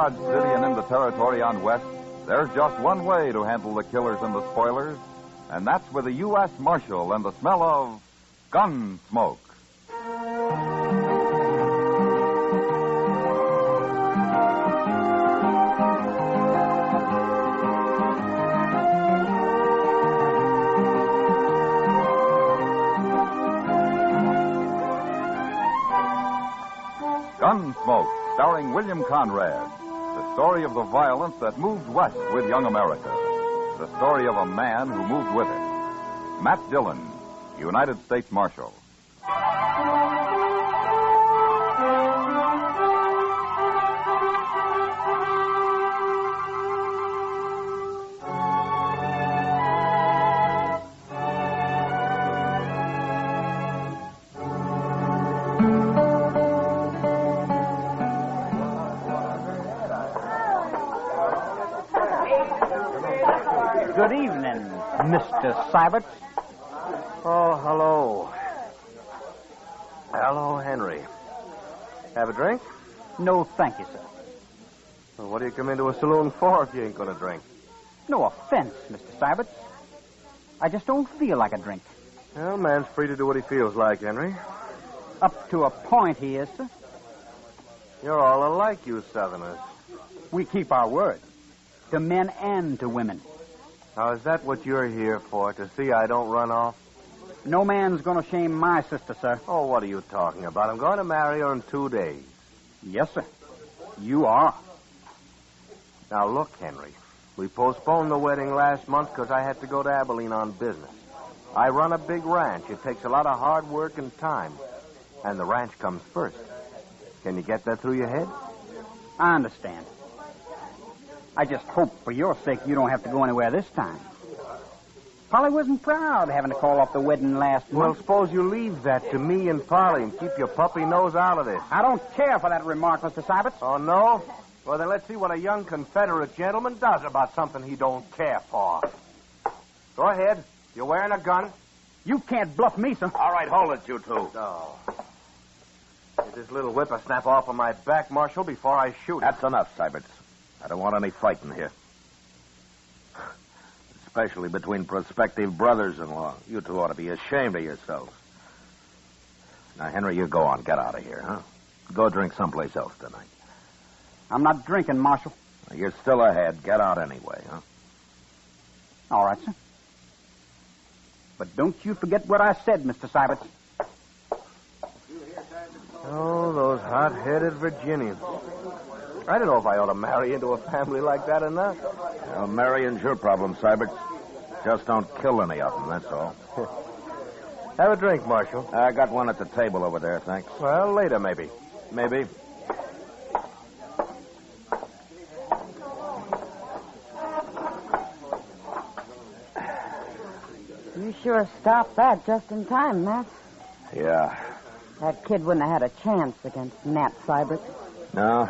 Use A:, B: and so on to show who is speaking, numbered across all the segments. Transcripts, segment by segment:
A: Dodge City and into territory on west, there's just one way to handle the killers and the spoilers, and that's with a U.S. Marshal and the smell of Gunsmoke. Gunsmoke, starring William Conrad. The story of the violence that moved west with young America. The story of a man who moved with it. Matt Dillon, United States Marshal.
B: Good evening, Mr. Syberts.
C: Oh, hello. Hello, Henry. Have a drink?
B: No, thank you, sir.
C: Well, what do you come into a saloon for if you ain't going to drink?
B: No offense, Mr. Syberts. I just don't feel like a drink.
C: Well, man's free to do what he feels like, Henry.
B: Up to a point he is, sir.
C: You're all alike, you Southerners.
B: We keep our word. To men and to women.
C: Now, is that what you're here for, to see I don't run off?
B: No man's going to shame my sister, sir.
C: Oh, what are you talking about? I'm going to marry her in 2 days.
B: Yes, sir. You are.
C: Now, look, Henry. We postponed the wedding last month because I had to go to Abilene on business. I run a big ranch. It takes a lot of hard work and time. And the ranch comes first. Can you get that through your head?
B: I understand. I just hope for your sake you don't have to go anywhere this time. Polly wasn't proud having to call off the wedding last
C: Well,
B: month.
C: suppose you leave that to me and Polly and keep your puppy nose out of this.
B: I don't care for that remark, Mr. Syberts.
C: Oh, no? Well, then let's see what a young Confederate gentleman does about something he don't care for. Go ahead. You're wearing a gun?
B: You can't bluff me, sir.
D: All right, hold it, you two.
C: Oh. Get this little whippersnap off of my back, Marshal, before I shoot.
D: That's enough, Syberts. I don't want any fighting here. Especially between prospective brothers-in-law. You two ought to be ashamed of yourselves. Now, Henry, you go on. Get out of here, huh? Go drink someplace else tonight.
B: I'm not drinking, Marshal.
D: You're still ahead. Get out anyway, huh?
B: All right, sir. But don't you forget what I said, Mr. Syberts.
C: Oh, those hot-headed Virginians. I don't know if I ought to marry into a family like that or not.
D: Well, marrying's your problem, Syberts. Just don't kill any of them, that's all.
C: Have a drink, Marshal.
D: I got one at the table over there, thanks.
C: Well, later, maybe.
D: Maybe.
E: You sure stopped that just in time, Matt.
D: Yeah.
E: That kid wouldn't have had a chance against Nat Syberts.
D: No,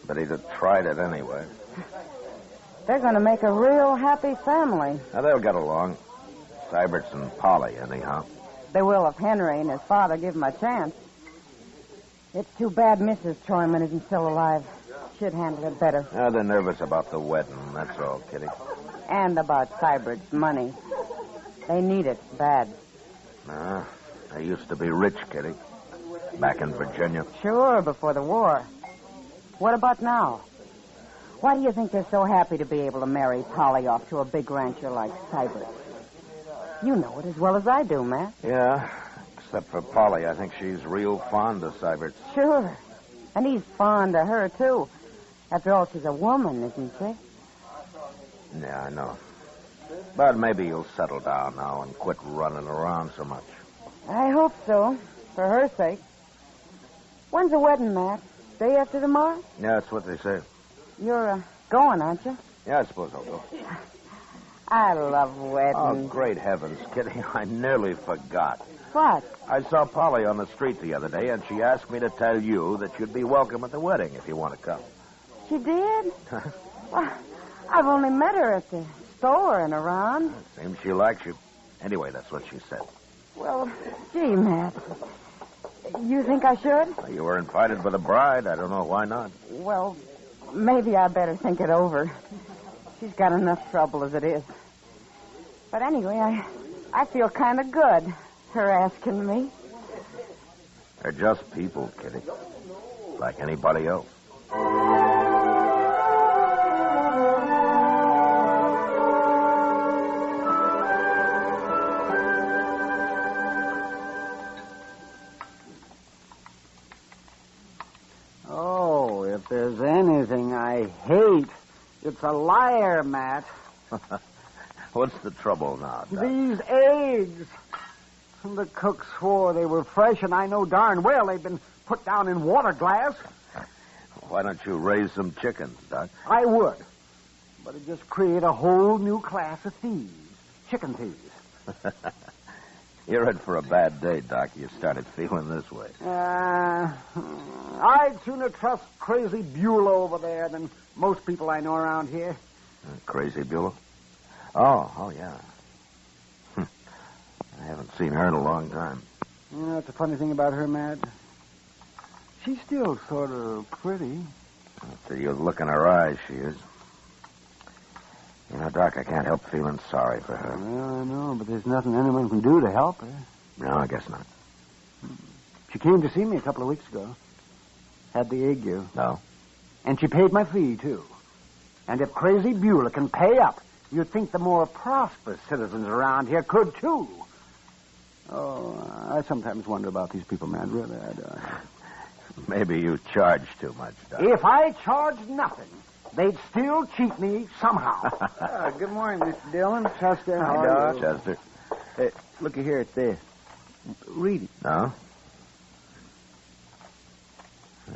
D: but he'd have tried it anyway.
E: They're going to make a real happy family.
D: Now, they'll get along. Syberts and Polly, anyhow.
E: They will if Henry and his father give them a chance. It's too bad Mrs. Troyman isn't still alive. She'd handle it better.
D: They're nervous about the wedding, that's all, Kitty.
E: And about Sybert's money. They need it bad.
D: They used to be rich, Kitty. Back in Virginia.
E: Sure, before the war. What about now? Why do you think they're so happy to be able to marry Polly off to a big rancher like Syberts? You know it as well as I do, Matt.
D: Yeah, except for Polly. I think she's real fond of Syberts.
E: Sure. And he's fond of her, too. After all, she's a woman, isn't she?
D: Yeah, I know. But maybe you'll settle down now and quit running around so much.
E: I hope so, for her sake. When's the wedding, Matt? Day after tomorrow?
D: Yeah, that's what they say.
E: You're going, aren't you?
D: Yeah, I suppose I'll go.
E: I love weddings.
D: Oh, great heavens, Kitty. I nearly forgot.
E: What?
D: I saw Polly on the street the other day, and she asked me to tell you that you'd be welcome at the wedding if you want to come.
E: She did? Well, I've only met her at the store and around.
D: Seems she likes you. Anyway, that's what she said.
E: Well, gee, Matt. You think I should?
D: You were invited by the bride. I don't know why not.
E: Well, maybe I better think it over. She's got enough trouble as it is. But anyway, I feel kind of good, her asking me.
D: They're just people, Kitty. Like anybody else.
B: Oh, if there's anything I hate, it's a liar, Matt.
D: What's the trouble now, Doc?
B: These eggs. The cook swore they were fresh, and I know darn well they've been put down in water glass.
D: Why don't you raise some chickens, Doc?
B: I would. But it'd just create a whole new class of thieves. Chicken thieves.
D: You're in for a bad day, Doc. You started feeling this way.
B: I'd sooner trust Crazy Beulah over there than most people I know around here.
D: Crazy Beulah? Oh, yeah. I haven't seen her in a long time.
B: You know, that's the funny thing about her, Matt. She's still sort of pretty.
D: After you look in her eyes, she is. You know, Doc, I can't help feeling sorry for her.
B: Well, I know, but there's nothing anyone can do to help her.
D: No, I guess not.
B: She came to see me a couple of weeks ago. Had the ague.
D: No?
B: And she paid my fee, too. And if Crazy Beulah can pay up, you'd think the more prosperous citizens around here could, too. Oh, I sometimes wonder about these people, man. Really, I do.
D: Maybe you charge too much, Doc.
B: If I charged nothing, they'd still cheat me somehow.
F: Good morning, Mr. Dillon.
B: Chester,
F: Hi,
B: how
F: Doc.
B: are you?
D: Chester.
F: Hey, looky here at this. Read it.
D: No?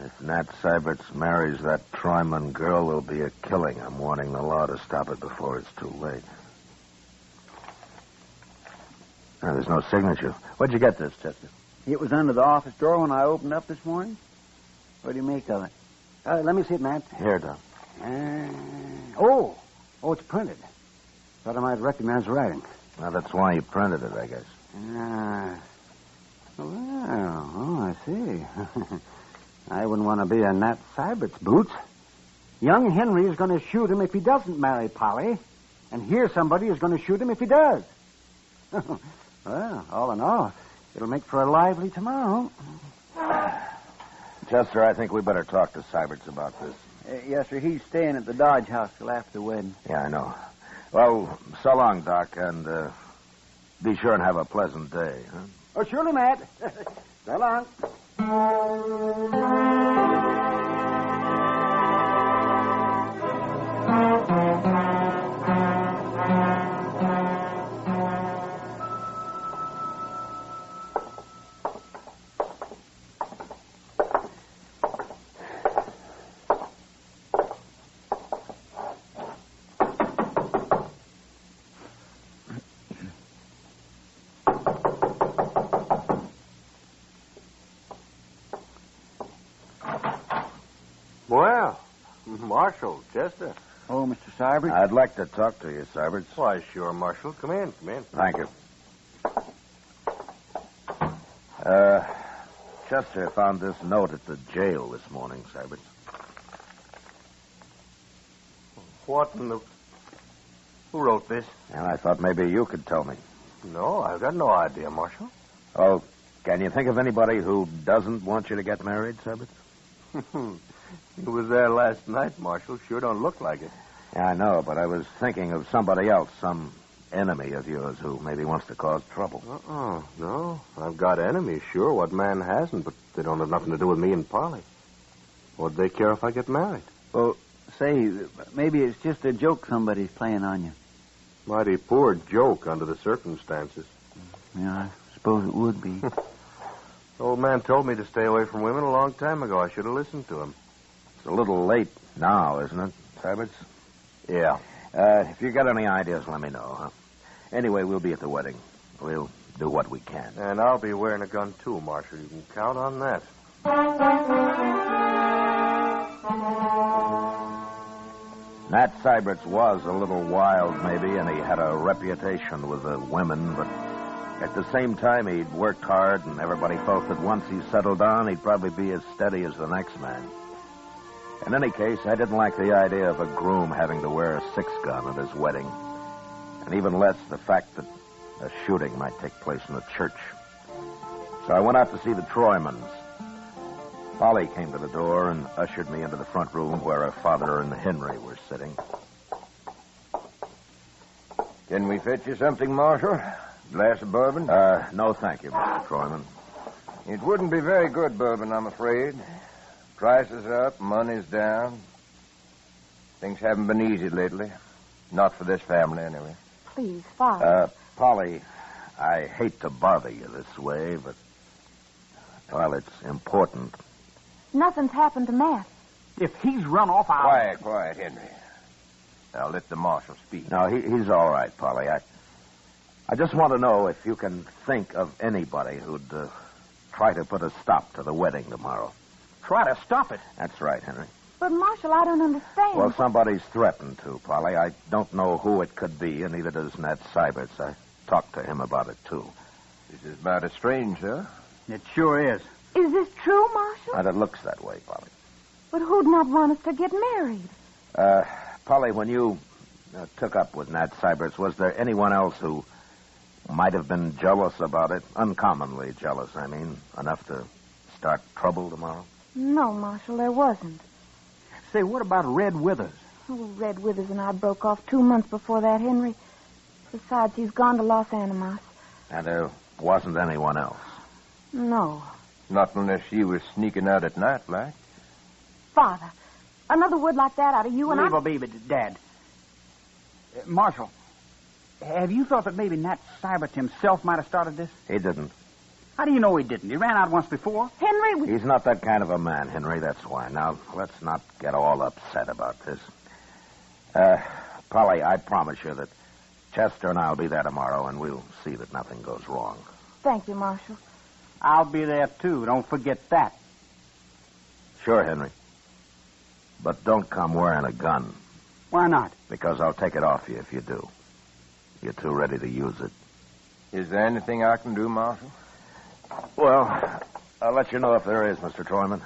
D: If Nat Syberts marries that Tryman girl, there'll be a killing. I'm warning the law to stop it before it's too late. No, there's no signature. Where'd you get this, Chester?
F: It was under the office drawer when I opened up this morning. What do you make of it?
B: Let me see it, Matt.
D: Here, Doc.
B: Oh, it's printed. Thought I might recognize the writing.
D: Well, that's why you printed it, I guess.
B: I see. I wouldn't want to be in Nat Sybert's boots. Young Henry is going to shoot him if he doesn't marry Polly, and here somebody is going to shoot him if he does. Well, all in all, it'll make for a lively tomorrow.
D: Chester, I think we better talk to Syberts about this.
F: Yes, sir. He's staying at the Dodge House till after the wedding.
D: Yeah, I know. Well, so long, Doc, and be sure and have a pleasant day, huh?
B: Oh, surely, Matt. So long.
C: Well, Marshal, Chester.
F: Oh, Mr. Sybert.
D: I'd like to talk to you, Syberts.
C: Why, sure, Marshal. Come in.
D: Thank you. Chester found this note at the jail this morning, Syberts.
C: What in the... Who wrote this?
D: And I thought maybe you could tell me.
C: No, I've got no idea, Marshal.
D: Oh, can you think of anybody who doesn't want you to get married, Syberts?
C: He was there last night, Marshal. Sure don't look like it.
D: Yeah, I know, but I was thinking of somebody else, some enemy of yours who maybe wants to cause trouble.
C: No. I've got enemies, sure. What man hasn't? But they don't have nothing to do with me and Polly. What'd they care if I get married?
F: Well, say, maybe it's just a joke somebody's playing on you.
C: Mighty poor joke under the circumstances.
F: Yeah, I suppose it would be.
C: Old man told me to stay away from women a long time ago. I should have listened to him.
D: It's a little late now, isn't it, Syberts?
C: Yeah.
D: If you got any ideas, let me know, huh? Anyway, we'll be at the wedding. We'll do what we can.
C: And I'll be wearing a gun, too, Marshal. You can count on that.
D: Nat Syberts was a little wild, maybe, and he had a reputation with the women, but at the same time, he'd worked hard, and everybody felt that once he settled down, he'd probably be as steady as the next man. In any case, I didn't like the idea of a groom having to wear a 6-gun at his wedding, and even less the fact that a shooting might take place in the church. So I went out to see the Troymans. Polly came to the door and ushered me into the front room where her father and Henry were sitting.
G: Can we fetch you something, Marshal? Glass of bourbon?
D: No, thank you, Mr. Troyman.
G: It wouldn't be very good bourbon, I'm afraid. Prices up, money's down. Things haven't been easy lately. Not for this family, anyway.
E: Please, Father.
D: Polly, I hate to bother you this way, but, well, it's important.
E: Nothing's happened to Matt.
B: If he's run off, I'll...
G: Quiet, Henry. I'll let the Marshal speak.
D: No, he's all right, Polly. I just want to know if you can think of anybody who'd try to put a stop to the wedding tomorrow.
B: Try to stop it.
D: That's right, Henry.
E: But, Marshal, I don't understand.
D: Well, somebody's threatened to, Polly. I don't know who it could be, and neither does Nat Syberts. I talked to him about it, too.
G: This is about as strange, huh?
B: It sure is.
E: Is this true, Marshal?
D: And it looks that way, Polly.
E: But who'd not want us to get married?
D: Polly, when you took up with Nat Syberts, was there anyone else who might have been jealous about it? Uncommonly jealous, I mean. Enough to start trouble tomorrow?
E: No, Marshal, there wasn't.
B: Say, what about Red Withers?
E: Oh, Red Withers and I broke off 2 months before that, Henry. Besides, he's gone to Los Animas.
D: And there wasn't anyone else?
E: No.
G: Not unless she was sneaking out at night, like.
E: Father, another word like that out of you and I...
B: Leave it, Dad. Marshal, have you thought that maybe Nat Syberts himself might have started this?
D: He didn't.
B: How do you know he didn't? He ran out once before.
E: Henry...
D: He's not that kind of a man, Henry, that's why. Now, let's not get all upset about this. Polly, I promise you that Chester and I will be there tomorrow, and we'll see that nothing goes wrong.
E: Thank you, Marshal.
B: I'll be there, too. Don't forget that.
D: Sure, Henry. But don't come wearing a gun.
B: Why not?
D: Because I'll take it off you if you do. You're too ready to use it.
G: Is there anything I can do, Marshal?
D: Well, I'll let you know if there is, Mr. Troyman.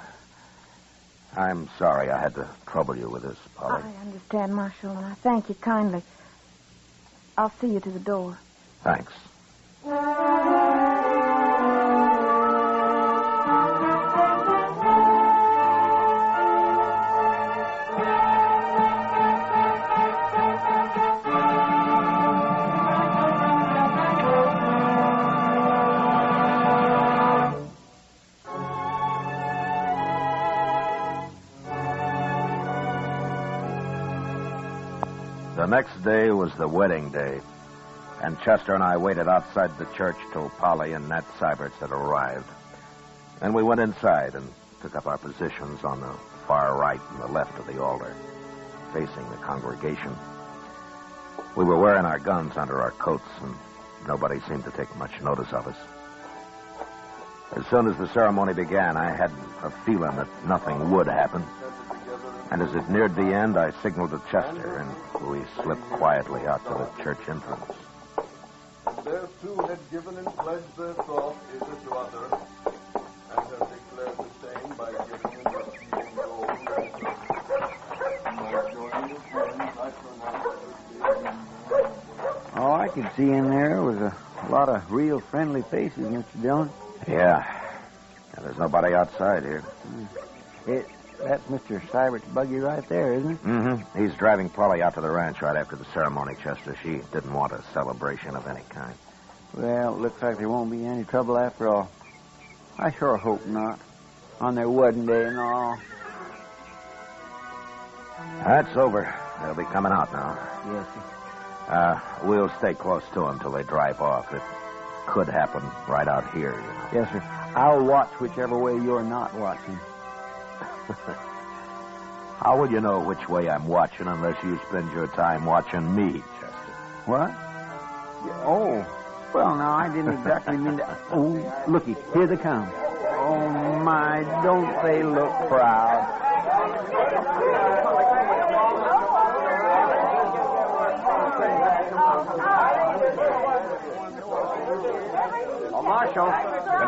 D: I'm sorry I had to trouble you with this, Polly.
E: I understand, Marshal, and I thank you kindly. I'll see you to the door.
D: Thanks. The next day was the wedding day, and Chester and I waited outside the church till Polly and Nat Syberts had arrived. Then we went inside and took up our positions on the far right and the left of the altar, facing the congregation. We were wearing our guns under our coats, and nobody seemed to take much notice of us. As soon as the ceremony began, I had a feeling that nothing would happen. And as it neared the end, I signaled to Chester, and we slipped quietly out to the church entrance.
H: Their two had given and pledged their troth either to other, and have declared the same by giving in the healing gold
F: All I could see in there was a lot of real friendly faces, Mr. Dillon.
D: Yeah. There's nobody outside here.
F: That's Mr. Sybert's buggy right there, isn't it?
D: Mm-hmm. He's driving Polly out to the ranch right after the ceremony, Chester. She didn't want a celebration of any kind.
F: Well, it looks like there won't be any trouble after all. I sure hope not. On their wedding day and all.
D: That's over. They'll be coming out now.
F: Yes, sir.
D: We'll stay close to them till they drive off. It could happen right out here, you know.
F: Yes, sir. I'll watch whichever way you're not watching.
D: How will you know which way I'm watching unless you spend your time watching me, Chester?
F: What? Oh, well, now, I didn't exactly mean to... Oh, looky, here they come. Oh, my, don't they look proud.
C: Oh, Marshal.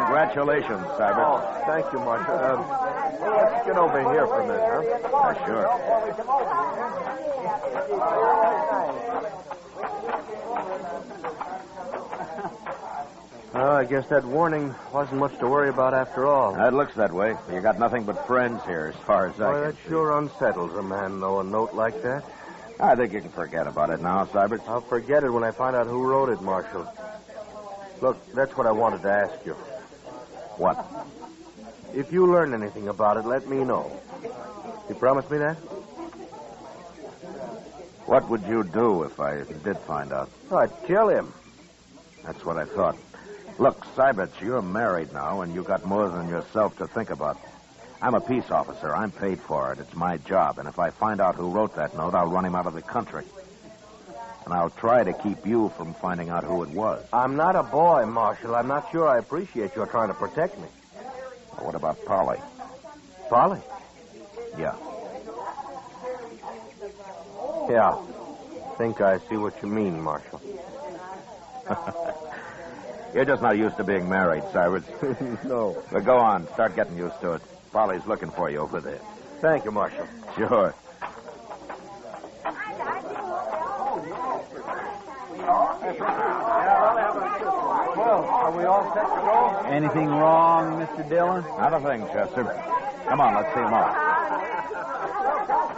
D: Congratulations, Syberts.
C: Oh, thank you, Marshal. Let's get over here for a minute, huh?
D: Sure.
C: Well, I guess that warning wasn't much to worry about after all.
D: It looks that way. You got nothing but friends here, as far as I
C: Boy,
D: can
C: that
D: see.
C: sure unsettles a man, though, a note like that.
D: I think you can forget about it now, Cybert.
C: I'll forget it when I find out who wrote it, Marshal. Look, that's what I wanted to ask you.
D: What?
C: If you learn anything about it, let me know. You promise me that?
D: What would you do if I did find out?
C: Oh, I'd kill him.
D: That's what I thought. Look, Cybert, you're married now, and you got more than yourself to think about. I'm a peace officer. I'm paid for it. It's my job. And if I find out who wrote that note, I'll run him out of the country. And I'll try to keep you from finding out who it was.
C: I'm not a boy, Marshal. I'm not sure I appreciate your trying to protect me.
D: Well, what about Polly?
C: Polly?
D: Yeah.
C: Yeah. Think I see what you mean, Marshal.
D: You're just not used to being married, Cyrus.
C: No.
D: But go on. Start getting used to it. Polly's looking for you over there.
C: Thank you, Marshal.
D: Sure.
C: Well, are we all set to go?
F: Anything wrong, Mr. Dillon?
D: Not a thing, Chester. Come on, let's see him off.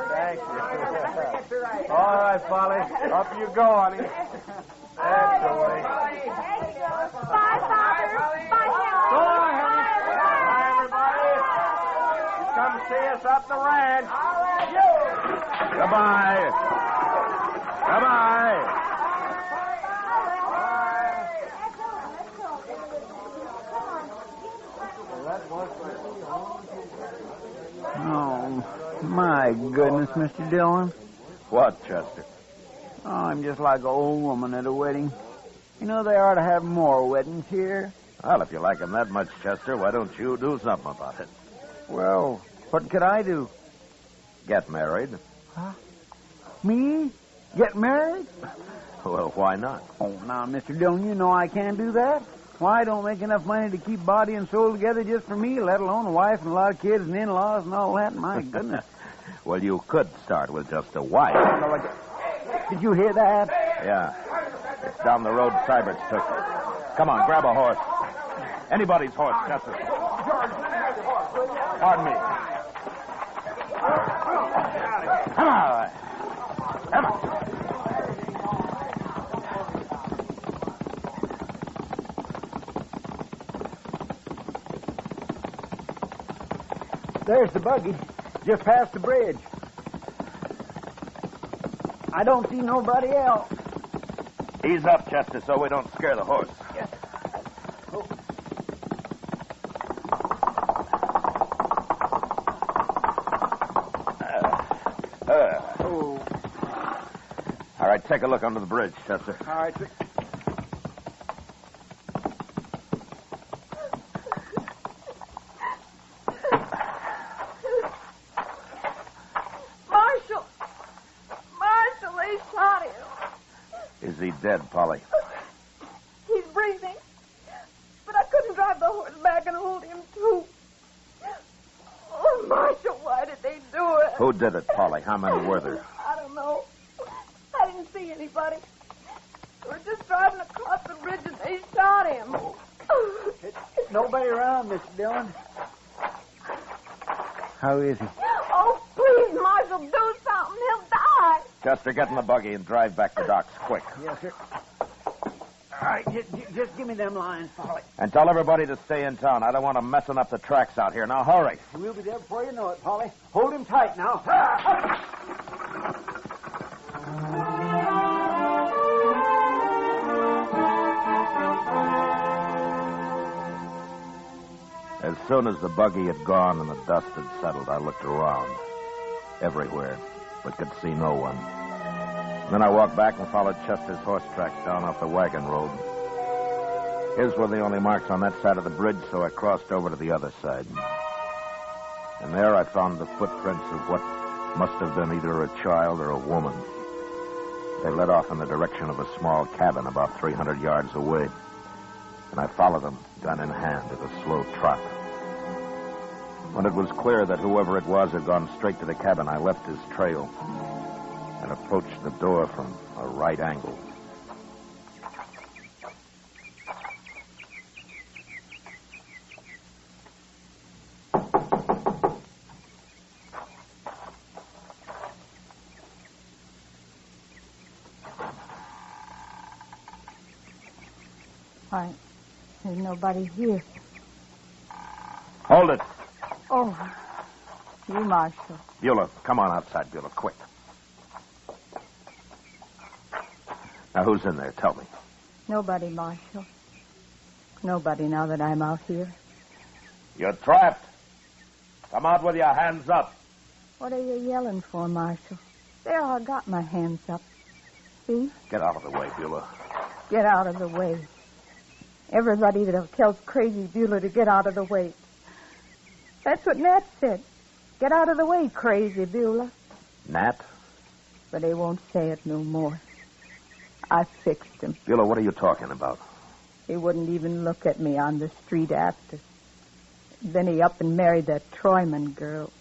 C: Thank you. All right, Polly. Up you go, honey. That's the way.
I: Bye, Father. Bye,
C: So long, honey. Bye, everybody. You come see us up the ranch.
D: Goodbye. Goodbye.
F: Oh, my goodness, Mr. Dillon.
D: What, Chester?
F: Oh, I'm just like an old woman at a wedding. You know, they ought to have more weddings here.
D: Well, if you like him that much, Chester, why don't you do something about it?
F: Well, what could I do?
D: Get married.
F: Huh? Me? Get married?
D: Well, why not?
F: Oh, now, Mr. Dillon, you know I can't do that. Why, I don't make enough money to keep body and soul together just for me, let alone a wife and a lot of kids and in-laws and all that. My goodness.
D: Well, you could start with just a wife.
F: Did you hear that?
D: Yeah. It's down the road Cyberts took. Come on, grab a horse. Anybody's horse, Chester. Pardon me. Come on. Come on.
F: There's the buggy. Just past the bridge. I don't see nobody else.
D: Ease up, Chester, so we don't scare the horse.
F: Yes. Oh.
D: Oh. All right, take a look under the bridge, Chester.
F: All right, sir.
D: Is he dead, Polly?
I: He's breathing. But I couldn't drive the horse back and hold him, too. Oh, Marshal, why did they do it?
D: Who did it, Polly? How many were there?
I: I don't know. I didn't see anybody. We were just driving across the bridge and they shot him.
F: Nobody around, Mr. Dillon. How is he?
I: Oh, please, Marshal, do something. He'll die.
D: Chester, get in the buggy and drive back to docks, quick.
F: Yes, sir. All right, just give me them lines, Polly.
D: And tell everybody to stay in town. I don't want them messing up the tracks out here. Now, hurry.
F: We'll be there before you know it, Polly. Hold him tight now.
D: As soon as the buggy had gone and the dust had settled, I looked around. Everywhere, but could see no one. Then I walked back and followed Chester's horse tracks down off the wagon road. His were the only marks on that side of the bridge, so I crossed over to the other side. And there I found the footprints of what must have been either a child or a woman. They led off in the direction of a small cabin about 300 yards away. And I followed them, gun in hand, at a slow trot. When it was clear that whoever it was had gone straight to the cabin, I left his trail and approached the door from a right angle.
J: Why, there's nobody here.
D: Hold it.
J: Oh, you, Marshal.
D: Beulah, come on outside, Beulah, quick. Now, who's in there? Tell me.
J: Nobody, Marshal. Nobody now that I'm out here.
D: You're trapped. Come out with your hands up.
J: What are you yelling for, Marshal? There, I got my hands up. See?
D: Get out of the way, Beulah.
J: Get out of the way. Everybody that tells crazy Beulah to get out of the way. That's what Nat said. Get out of the way, crazy Beulah.
D: Nat?
J: But they won't say it no more. I fixed him.
D: Beulah, what are you talking about?
J: He wouldn't even look at me on the street after. Then he up and married that Troyman girl.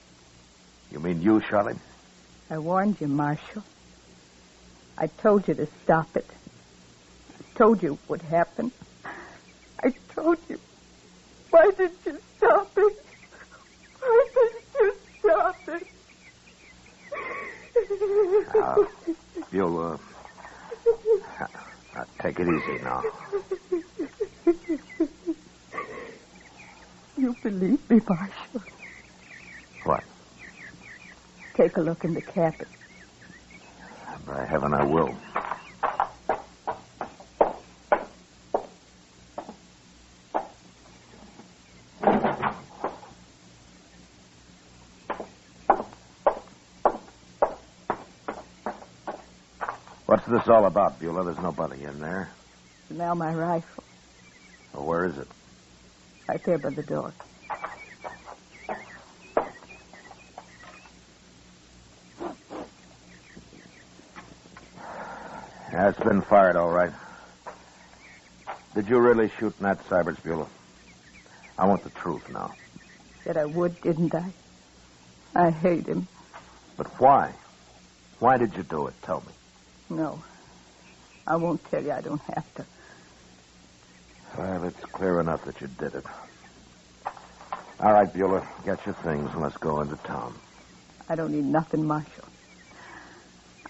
D: You mean you shot him?
J: I warned you, Marshal. I told you to stop it. I told you what would happen. I told you. Why did you stop it? Why did you stop it?
D: Beulah, take it easy now.
J: You believe me, Marshal?
D: What?
J: Take a look in the cabin.
D: By heaven, I will. What's this all about, Beulah? There's nobody in there.
J: Now my rifle.
D: Well, where is it?
J: Right there by the door.
D: Yeah, it's been fired, all right. Did you really shoot Nat Syberts, Beulah? I want the truth now.
J: Said I would, didn't I? I hate him.
D: But why? Why did you do it? Tell me.
J: No. I won't tell you. I don't have to.
D: Well, it's clear enough that you did it. All right, Beulah, get your things and let's go into town.
J: I don't need nothing, Marshal.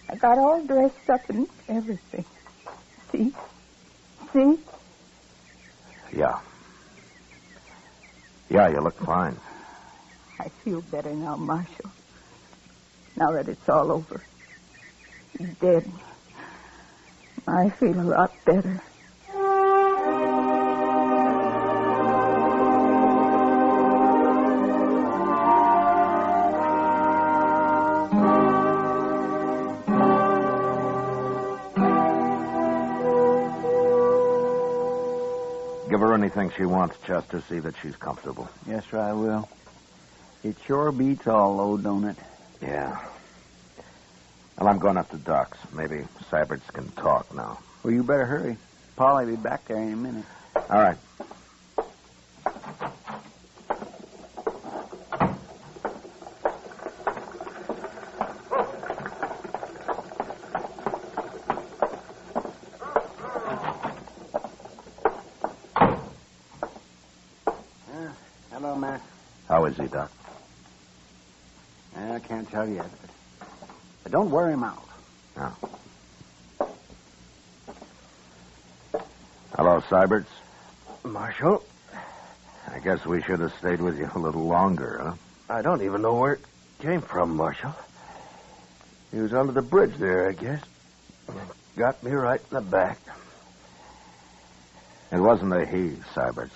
J: I got all dressed up and everything. See? See?
D: Yeah. Yeah, you look fine.
J: I feel better now, Marshal. Now that it's all over. He's dead. I feel a lot better.
D: Give her anything she wants, Chester. See that she's comfortable.
F: Yes, sir, I will. It sure beats all, though, don't it?
D: Yeah. Well, I'm going up to Doc's. Maybe Syberts can talk now.
F: Well, you better hurry. Polly'll be back there in a minute.
D: All right.
B: Hello, Matt.
D: How is he, Doc?
B: I can't tell yet. But don't wear him out.
D: No. Hello, Syberts.
C: Marshal,
D: I guess we should have stayed with you a little longer, huh?
C: I don't even know where it came from, Marshal. He was under the bridge there, I guess. Got me right in the back.
D: It wasn't a he, Syberts.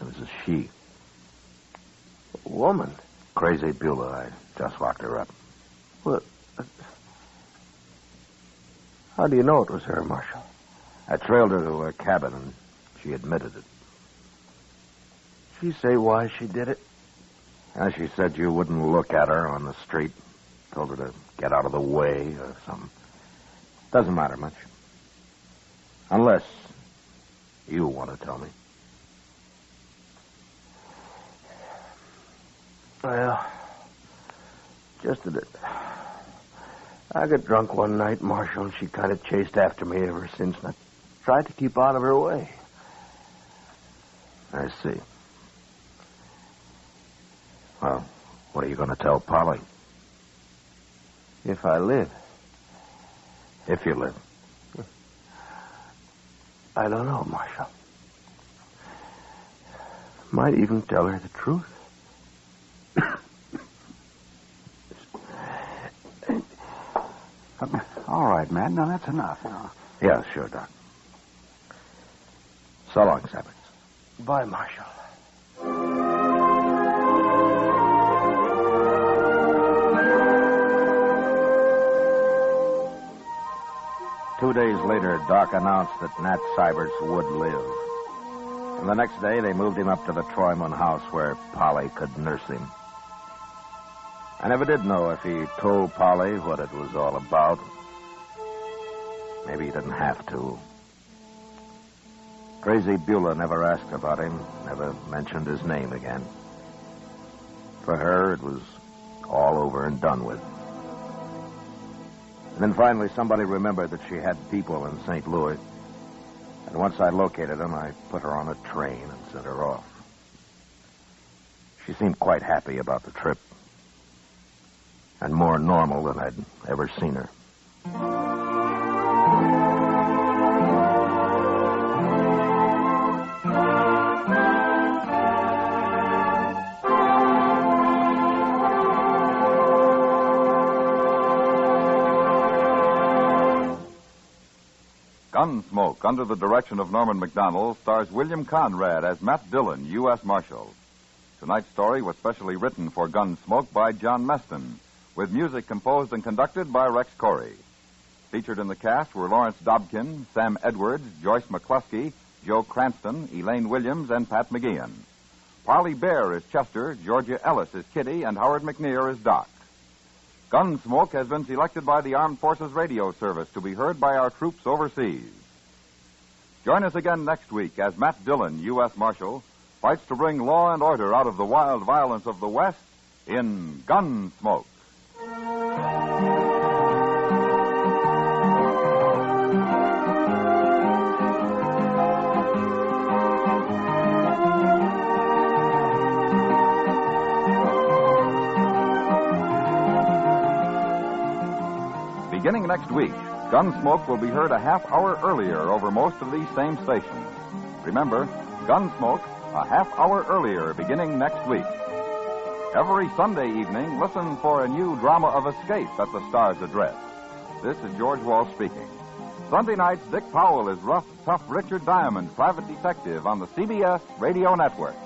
D: It was a she.
C: A woman?
D: Crazy Beulah. I just locked her up.
C: What? How do you know it was her, Marshal?
D: I trailed her to her cabin, and she admitted it.
C: She say why she did it?
D: She said you wouldn't look at her on the street. Told her to get out of the way or something. Doesn't matter much. Unless you want to tell me.
C: Well, just a bit. I got drunk one night, Marshal, and she kind of chased after me ever since, and I tried to keep out of her way.
D: I see. Well, what are you going to tell Polly?
C: If I live.
D: If you live.
C: I don't know, Marshal. Might even tell her the truth.
B: All right, Matt. Now, that's enough.
D: Yeah, sure, Doc. So long, Sabbats.
C: Bye, Marshal.
D: 2 days later, Doc announced that Nat Syberts would live. And the next day, they moved him up to the Troyman house where Polly could nurse him. I never did know if he told Polly what it was all about. Maybe he didn't have to. Crazy Beulah never asked about him, never mentioned his name again. For her, it was all over and done with. And then finally, somebody remembered that she had people in St. Louis. And once I located them, I put her on a train and sent her off. She seemed quite happy about the trip. And more normal than I'd ever seen her.
A: Gunsmoke, under the direction of Norman MacDonald, stars William Conrad as Matt Dillon, U.S. Marshal. Tonight's story was specially written for Gunsmoke by John Meston, with music composed and conducted by Rex Corey. Featured in the cast were Lawrence Dobkin, Sam Edwards, Joyce McCluskey, Joe Cranston, Elaine Williams, and Pat McGeehan. Parley Bear is Chester, Georgia Ellis is Kitty, and Howard McNear is Doc. Gunsmoke has been selected by the Armed Forces Radio Service to be heard by our troops overseas. Join us again next week as Matt Dillon, U.S. Marshal, fights to bring law and order out of the wild violence of the West in Gunsmoke. Beginning next week, Gunsmoke will be heard a half hour earlier over most of these same stations. Remember, Gunsmoke, a half hour earlier beginning next week. Every Sunday evening, listen for a new drama of escape at the Star's Address. This is George Wall speaking. Sunday nights, Dick Powell is rough, tough Richard Diamond, private detective on the CBS Radio Network.